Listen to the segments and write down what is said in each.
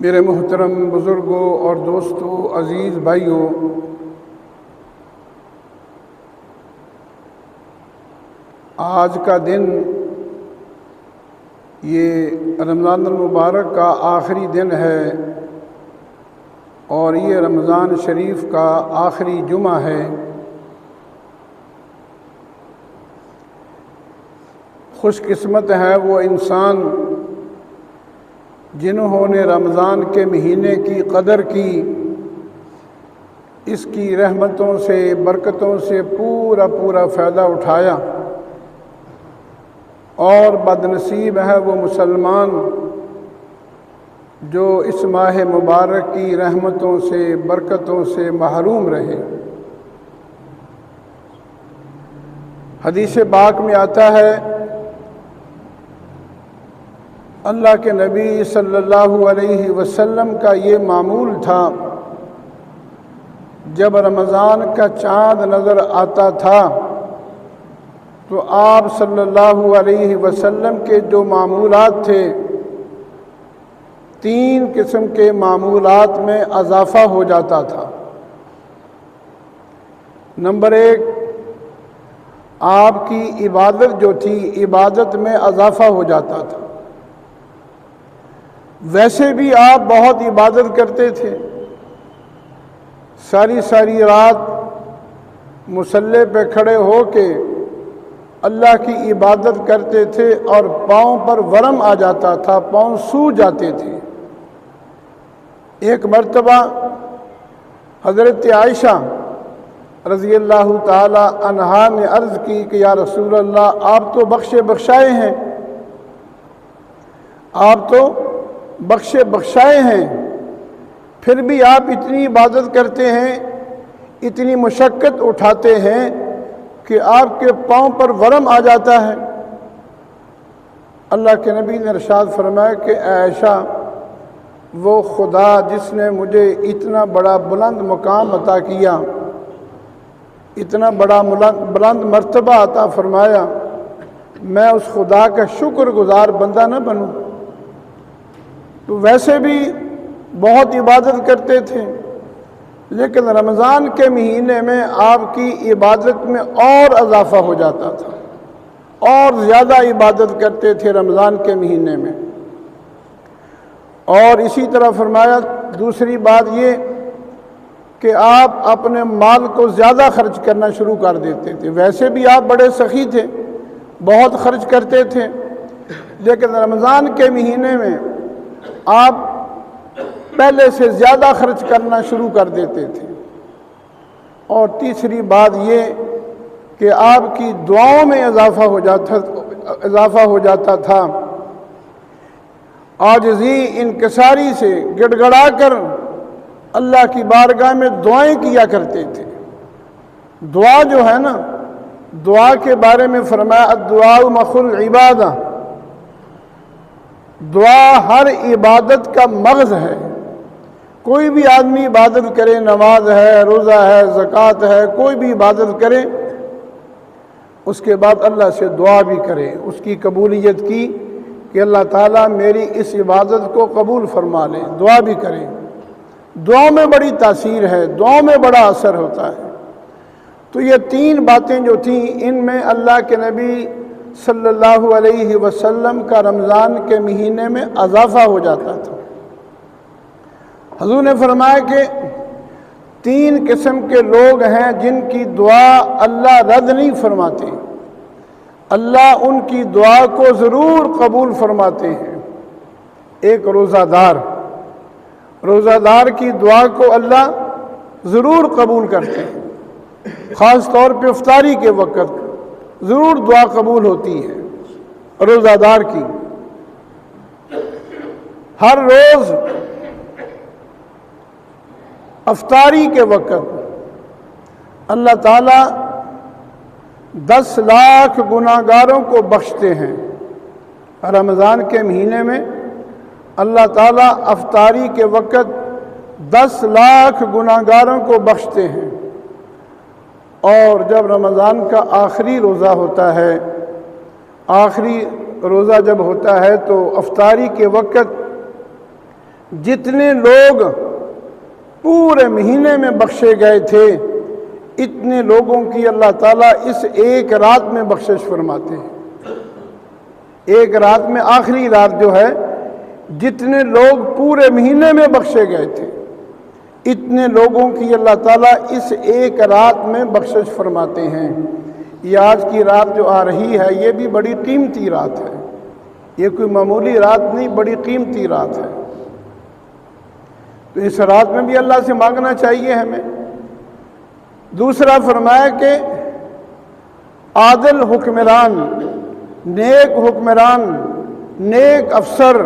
میرے محترم بزرگوں اور دوستوں، عزیز بھائیوں، آج کا دن یہ رمضان المبارک کا آخری دن ہے اور یہ رمضان شریف کا آخری جمعہ ہے۔ خوش قسمت ہے وہ انسان جنہوں نے رمضان کے مہینے کی قدر کی، اس کی رحمتوں سے، برکتوں سے پورا فائدہ اٹھایا، اور بد نصیب ہے وہ مسلمان جو اس ماہ مبارک کی رحمتوں سے، برکتوں سے محروم رہے۔ حدیث پاک میں آتا ہے، اللہ کے نبی صلی اللہ علیہ وسلم کا یہ معمول تھا، جب رمضان کا چاند نظر آتا تھا تو آپ صلی اللہ علیہ وسلم کے جو معمولات تھے، 3 قسم کے معمولات میں اضافہ ہو جاتا تھا۔ نمبر 1، آپ کی عبادت جو تھی، عبادت میں اضافہ ہو جاتا تھا۔ ویسے بھی آپ بہت عبادت کرتے تھے، ساری رات مصلی پہ کھڑے ہو کے اللہ کی عبادت کرتے تھے اور پاؤں پر ورم آ جاتا تھا، پاؤں سو جاتے تھے۔ ایک مرتبہ حضرت عائشہ رضی اللہ تعالی عنہا نے عرض کی کہ یا رسول اللہ، آپ تو بخشائے ہیں، آپ تو بخشائے ہیں، پھر بھی آپ اتنی عبادت کرتے ہیں، اتنی مشقت اٹھاتے ہیں کہ آپ کے پاؤں پر ورم آ جاتا ہے۔ اللہ کے نبی نے ارشاد فرمایا کہ اے عائشہ، وہ خدا جس نے مجھے اتنا بڑا بلند مقام عطا کیا، اتنا بڑا بلند مرتبہ عطا فرمایا، میں اس خدا کا شکر گزار بندہ نہ بنوں؟ تو ویسے بھی بہت عبادت کرتے تھے، لیکن رمضان کے مہینے میں آپ کی عبادت میں اور اضافہ ہو جاتا تھا، اور زیادہ عبادت کرتے تھے رمضان کے مہینے میں۔ اور اسی طرح فرمایا، دوسری بات یہ کہ آپ اپنے مال کو زیادہ خرچ کرنا شروع کر دیتے تھے۔ ویسے بھی آپ بڑے سخی تھے، بہت خرچ کرتے تھے، لیکن رمضان کے مہینے میں آپ پہلے سے زیادہ خرچ کرنا شروع کر دیتے تھے۔ اور تیسری بات یہ کہ آپ کی دعاؤں میں اضافہ ہو جاتا تھا، عاجزی، انکساری سے گڑ گڑا کر اللہ کی بارگاہ میں دعائیں کیا کرتے تھے۔ دعا جو ہے نا، دعا کے بارے میں فرمایا الدعاء مخ العبادہ، دعا ہر عبادت کا مغز ہے۔ کوئی بھی آدمی عبادت کرے، نماز ہے، روزہ ہے، زکوٰۃ ہے، کوئی بھی عبادت کرے، اس کے بعد اللہ سے دعا بھی کرے، اس کی قبولیت کی کہ اللہ تعالیٰ میری اس عبادت کو قبول فرما لے، دعا بھی کرے۔ دعاؤں میں بڑی تاثیر ہے، دعاؤں میں بڑا اثر ہوتا ہے۔ تو یہ 3 باتیں جو تھیں، ان میں اللہ کے نبی صلی اللہ علیہ وسلم کا رمضان کے مہینے میں اضافہ ہو جاتا تھا۔ حضور نے فرمایا کہ 3 قسم کے لوگ ہیں جن کی دعا اللہ رد نہیں فرماتے، اللہ ان کی دعا کو ضرور قبول فرماتے ہیں۔ ایک روزہ دار کی دعا کو اللہ ضرور قبول کرتے ہیں، خاص طور پہ افطاری کے وقت ضرور دعا قبول ہوتی ہے روزہ دار کی۔ ہر روز افطاری کے وقت اللہ تعالیٰ 10 لاکھ گناہگاروں کو بخشتے ہیں۔ رمضان کے مہینے میں اللہ تعالیٰ افطاری کے وقت 10 لاکھ گناہگاروں کو بخشتے ہیں۔ اور جب رمضان کا آخری روزہ ہوتا ہے، آخری روزہ جب ہوتا ہے تو افطاری کے وقت جتنے لوگ پورے مہینے میں بخشے گئے تھے اتنے لوگوں کی اللہ تعالیٰ اس ایک رات میں بخشش فرماتے ہیں۔ ایک رات میں، آخری رات جو ہے، جتنے لوگ پورے مہینے میں بخشے گئے تھے اتنے لوگوں کی اللہ تعالیٰ اس ایک رات میں بخشش فرماتے ہیں۔ یہ آج کی رات جو آ رہی ہے یہ بھی بڑی قیمتی رات ہے، یہ کوئی معمولی رات نہیں، بڑی قیمتی رات ہے۔ تو اس رات میں بھی اللہ سے مانگنا چاہیے ہمیں۔ دوسرا فرمایا کہ عادل حکمران، نیک حکمران، نیک افسر،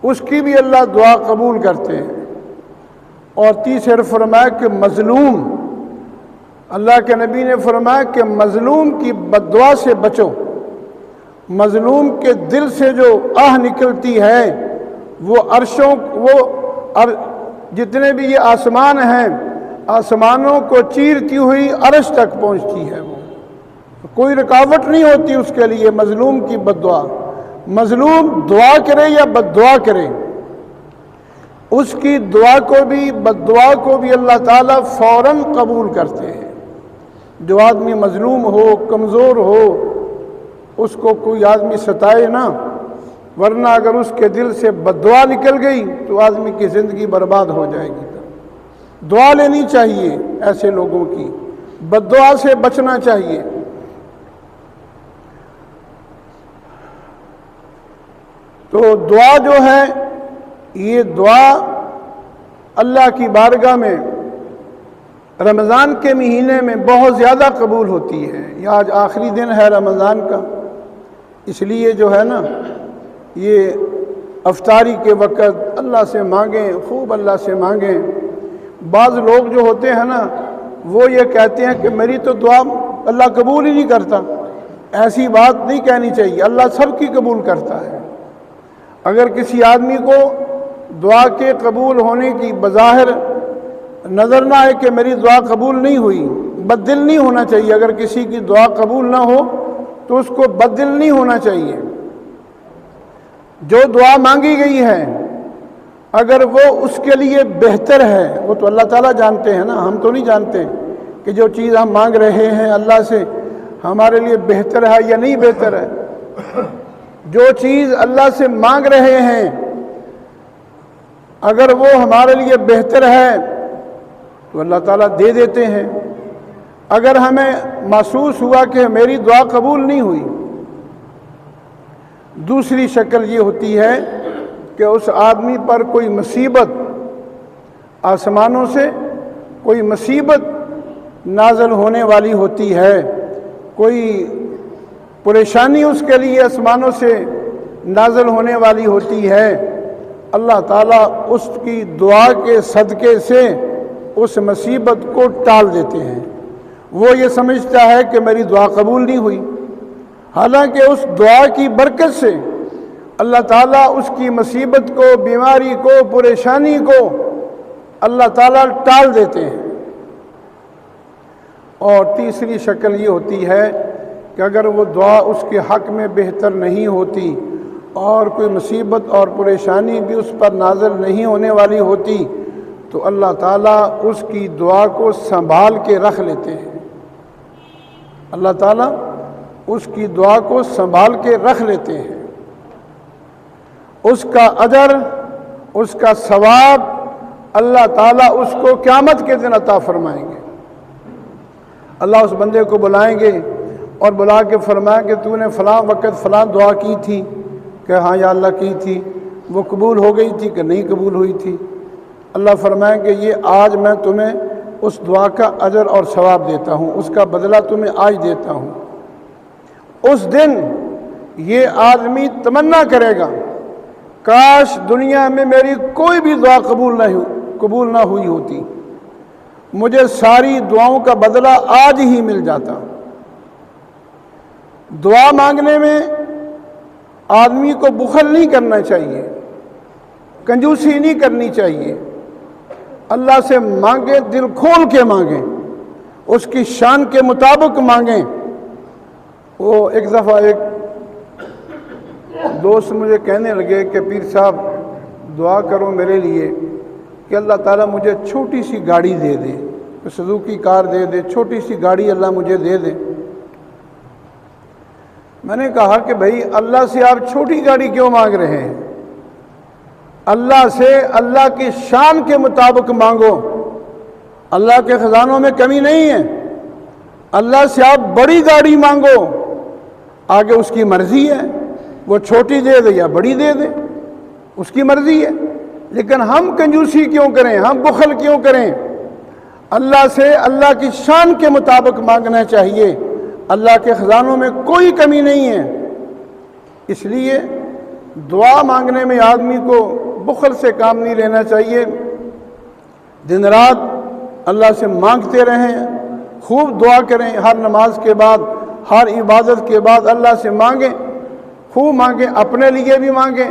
اس کی بھی اللہ دعا قبول کرتے ہیں۔ اور تیسرا فرمایا کہ مظلوم، اللہ کے نبی نے فرمایا کہ مظلوم کی بد دعا سے بچو۔ مظلوم کے دل سے جو آہ نکلتی ہے وہ عرشوں، جتنے بھی یہ آسمان ہیں، آسمانوں کو چیرتی ہوئی عرش تک پہنچتی ہے، وہ کوئی رکاوٹ نہیں ہوتی اس کے لیے۔ مظلوم کی بد دعا، مظلوم دعا کرے یا بد دعا کرے، اس کی دعا کو بھی بد دعا کو بھی اللہ تعالیٰ فوراً قبول کرتے ہیں۔ جو آدمی مظلوم ہو، کمزور ہو، اس کو کوئی آدمی ستائے نہ، ورنہ اگر اس کے دل سے بد دعا نکل گئی تو آدمی کی زندگی برباد ہو جائے گی۔ دعا لینی چاہیے ایسے لوگوں کی، بد دعا سے بچنا چاہیے۔ تو دعا جو ہے یہ دعا اللہ کی بارگاہ میں رمضان کے مہینے میں بہت زیادہ قبول ہوتی ہے۔ یہ آج آخری دن ہے رمضان کا، اس لیے جو ہے نا یہ افطاری کے وقت اللہ سے مانگیں، خوب اللہ سے مانگیں۔ بعض لوگ جو ہوتے ہیں نا وہ یہ کہتے ہیں کہ میری تو دعا اللہ قبول ہی نہیں کرتا۔ ایسی بات نہیں کہنی چاہیے، اللہ سب کی قبول کرتا ہے۔ اگر کسی آدمی کو دعا کے قبول ہونے کی بظاہر نظر نہ آئے کہ میری دعا قبول نہیں ہوئی، بد دل نہیں ہونا چاہیے۔ اگر کسی کی دعا قبول نہ ہو تو اس کو بد دل نہیں ہونا چاہیے۔ جو دعا مانگی گئی ہے اگر وہ اس کے لیے بہتر ہے، وہ تو اللہ تعالیٰ جانتے ہیں نا، ہم تو نہیں جانتے کہ جو چیز ہم مانگ رہے ہیں اللہ سے ہمارے لیے بہتر ہے یا نہیں بہتر ہے۔ جو چیز اللہ سے مانگ رہے ہیں اگر وہ ہمارے لیے بہتر ہے تو اللہ تعالیٰ دے دیتے ہیں۔ اگر ہمیں محسوس ہوا کہ میری دعا قبول نہیں ہوئی، دوسری شکل یہ ہوتی ہے کہ اس آدمی پر کوئی مصیبت، آسمانوں سے کوئی مصیبت نازل ہونے والی ہوتی ہے، کوئی پریشانی اس کے لیے آسمانوں سے نازل ہونے والی ہوتی ہے۔ اللہ تعالیٰ اس کی دعا کے صدقے سے اس مصیبت کو ٹال دیتے ہیں۔ وہ یہ سمجھتا ہے کہ میری دعا قبول نہیں ہوئی، حالانکہ اس دعا کی برکت سے اللہ تعالیٰ اس کی مصیبت کو، بیماری کو، پریشانی کو اللہ تعالیٰ ٹال دیتے ہیں۔ اور تیسری شکل یہ ہوتی ہے کہ اگر وہ دعا اس کے حق میں بہتر نہیں ہوتی اور کوئی مصیبت اور پریشانی بھی اس پر نازل نہیں ہونے والی ہوتی تو اللہ تعالیٰ اس کی دعا کو سنبھال کے رکھ لیتے ہیں۔ اللہ تعالیٰ اس کی دعا کو سنبھال کے رکھ لیتے ہیں۔ اس کا اجر، اس کا ثواب اللہ تعالیٰ اس کو قیامت کے دن عطا فرمائیں گے۔ اللہ اس بندے کو بلائیں گے اور بلا کے فرمائیں کہ تو نے فلاں وقت فلاں دعا کی تھی، کہ ہاں یا اللہ کی تھی، وہ قبول ہو گئی تھی کہ نہیں قبول ہوئی تھی؟ اللہ فرمائیں کہ یہ آج میں تمہیں اس دعا کا اجر اور ثواب دیتا ہوں، اس کا بدلہ تمہیں آج دیتا ہوں۔ اس دن یہ آدمی تمنا کرے گا کاش دنیا میں میری کوئی بھی دعا قبول نہ ہوئی ہوتی، مجھے ساری دعاؤں کا بدلہ آج ہی مل جاتا۔ دعا مانگنے میں آدمی کو بخل نہیں کرنا چاہیے، کنجوسی نہیں کرنی چاہیے۔ اللہ سے مانگیں، دل کھول کے مانگیں، اس کی شان کے مطابق مانگیں۔ وہ ایک دفعہ ایک دوست مجھے کہنے لگے کہ پیر صاحب دعا کرو میرے لیے کہ اللہ تعالیٰ مجھے چھوٹی سی گاڑی دے دے، سزوکی کار دے دے، چھوٹی سی گاڑی اللہ مجھے دے دے۔ میں نے کہا کہ بھائی اللہ سے آپ چھوٹی گاڑی کیوں مانگ رہے ہیں؟ اللہ سے اللہ کی شان کے مطابق مانگو، اللہ کے خزانوں میں کمی نہیں ہے۔ اللہ سے آپ بڑی گاڑی مانگو، آگے اس کی مرضی ہے، وہ چھوٹی دے دے یا بڑی دے دے، اس کی مرضی ہے۔ لیکن ہم کنجوسی کیوں کریں، ہم بخل کیوں کریں؟ اللہ سے اللہ کی شان کے مطابق مانگنا چاہیے، اللہ کے خزانوں میں کوئی کمی نہیں ہے۔ اس لیے دعا مانگنے میں آدمی کو بخل سے کام نہیں لینا چاہیے، دن رات اللہ سے مانگتے رہیں، خوب دعا کریں، ہر نماز کے بعد، ہر عبادت کے بعد اللہ سے مانگیں، خوب مانگیں، اپنے لیے بھی مانگیں،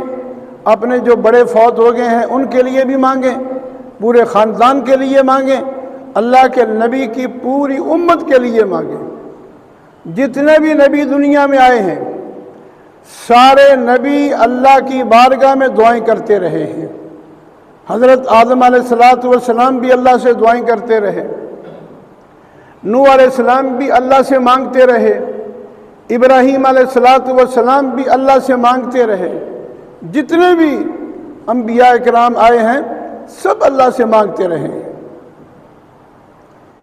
اپنے جو بڑے فوت ہو گئے ہیں ان کے لیے بھی مانگیں، پورے خاندان کے لیے مانگیں، اللہ کے نبی کی پوری امت کے لیے مانگیں۔ جتنے بھی نبی دنیا میں آئے ہیں سارے نبی اللہ کی بارگاہ میں دعائیں کرتے رہے ہیں۔ حضرت آدم علیہ السلام بھی اللہ سے دعائیں کرتے رہے، نوح علیہ السلام بھی اللہ سے مانگتے رہے، ابراہیم علیہ السلام بھی اللہ سے مانگتے رہے، جتنے بھی انبیاء کرام آئے ہیں سب اللہ سے مانگتے رہے۔